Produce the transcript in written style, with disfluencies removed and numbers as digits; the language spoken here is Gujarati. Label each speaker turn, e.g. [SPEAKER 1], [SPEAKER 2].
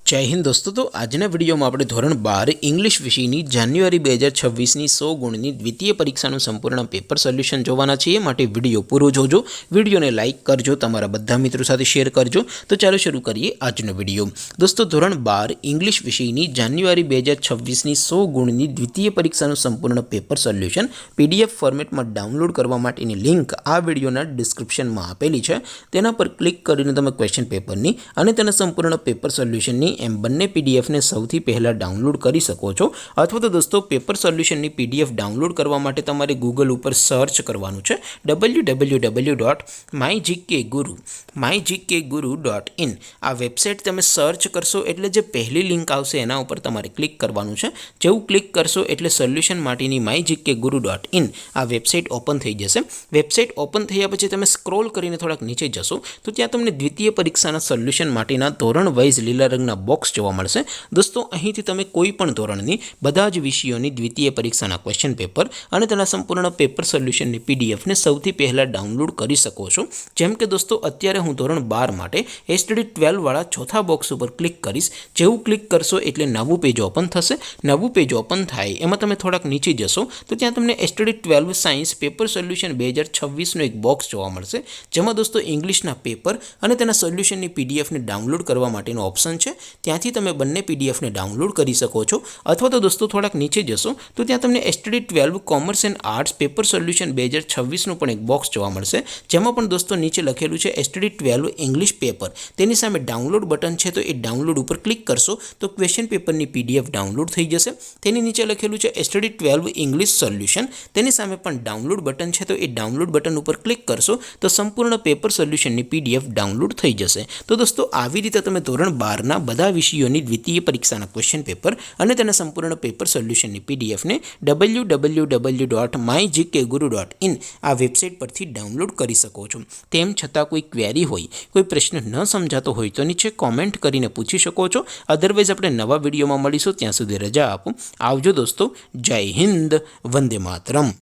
[SPEAKER 1] जय हिंद दोस्तों। तो आजना विडियो में આપણે ધોરણ 12 इंग्लिश વિષયની જાન્યુઆરી 2026 ની 100 ગુણની દ્વિતીય પરીક્ષાનું સંપૂર્ણ પેપર સોલ્યુશન જોવાના છીએ। માટે વિડિયો પૂરો જોજો, વિડિયોને લાઈક કરજો, તમારા બધા મિત્રો સાથે શેર કરજો। તો ચાલો શરૂ કરીએ આજનો વિડિયો। દોસ્તો ધોરણ 12 इंग्लिश વિષયની જાન્યુઆરી 2026 ની 100 ગુણની દ્વિતીય પરીક્ષાનું સંપૂર્ણ પેપર સોલ્યુશન PDF ફોર્મેટમાં ડાઉનલોડ કરવા માટેની લિંક આ વિડિયોના ડિસ્ક્રિપ્શનમાં આપેલી છે। તેના પર ક્લિક કરીને તમે ક્વેશ્ચન પેપરની અને તેના સંપૂર્ણ પેપર સોલ્યુશનની एम बने पीडीएफ ने सौथी पहला डाउनलॉड करी सको छो। अथवा तो दोस्तों पेपर सोल्यूशन नी पीडीएफ डाउनलॉड करवा माटे तमारे गूगल पर सर्च करवानुं छे www.mygkguru.in। आ वेबसाइट तमे सर्च करशो एटले जे पहली लिंक आवशे एना उपर तमारे क्लिक करवानुं छे। जेवुं क्लिक करशो एटले सोल्यूशन माटेनी mygkguru.in आ वेबसाइट ओपन थई जशे। वेबसाइट ओपन थया पछी तमे स्क्रॉल करीने थोड़ाक नीचे जशो तो त्यां तमने द्वितीय परीक्षाना सोल्यूशन माटेना धोरण वाइज लीला रंगना बॉक्स जोवा मळशे। दोस्तों અહીંથી તમે કોઈ પણ ધોરણની બધા જ વિષયોની દ્વિતીય પરીક્ષાના ક્વેશ્ચન પેપર અને તેના સંપૂર્ણ પેપર સોલ્યુશનની PDF ને સૌથી પહેલા ડાઉનલોડ કરી શકો છો। જેમ કે દોસ્તો અત્યારે હું ધોરણ 12 માટે STD 12 વાળા ચોથા બોક્સ ઉપર ક્લિક કરીશ। જેવું ક્લિક કરશો એટલે નવું પેજ ઓપન થશે। નવું પેજ ઓપન થાય એમાં તમે થોડાક નીચે જશો તો ત્યાં તમને STD 12 સાયન્સ પેપર સોલ્યુશન 2026 નો એક બોક્સ જોવા મળશે। જેમાં દોસ્તો ઇંગ્લિશના પેપર અને તેના સોલ્યુશનની PDF ને ડાઉનલોડ કરવા માટેનો ઓપ્શન છે। ત્યાંથી તમે બંને PDF ને ડાઉનલોડ કરી શકો છો। અથવા તો દોસ્તો થોડાક નીચે જશો તો ત્યાં તમને STD 12 commerce and arts paper solution 2026 નું પણ એક બોક્સ જોવા મળશે। જેમાં પણ દોસ્તો નીચે લખેલું છે STD 12 ઇંગ્લિશ પેપર, તેની સામે ડાઉનલોડ બટન છે તો એ ડાઉનલોડ ઉપર ક્લિક કરશો તો ક્વેશ્ચન પેપરની PDF ડાઉનલોડ થઈ જશે। તેની નીચે લખેલું છે STD 12 ઇંગ્લિશ સોલ્યુશન, તેની સામે પણ ડાઉનલોડ બટન છે તો એ ડાઉનલોડ બટન ઉપર ક્લિક કરશો તો સંપૂર્ણ પેપર સોલ્યુશનની PDF ડાઉનલોડ થઈ જશે। તો દોસ્તો આવી રીતે તમે ધોરણ 12 ના બધા વિષયોની દ્વિતીય પરીક્ષાના ક્વેશ્ચન પેપર અને તેના સંપૂર્ણ પેપર સોલ્યુશનની PDF ને www.mygkguru.in આ વેબસાઇટ પરથી ડાઉનલોડ કરી શકો છો। તેમ છતાં કોઈ ક્વેરી હોય, કોઈ પ્રશ્ન ન સમજાતો હોય તો નીચે કોમેન્ટ કરીને પૂછી શકો છો। અધરવાઇઝ આપણે નવા વિડીયોમાં મળીશું, ત્યાં સુધી રજા આપો। આવજો દોસ્તો, જય હિન્દ, વંદે માતરમ।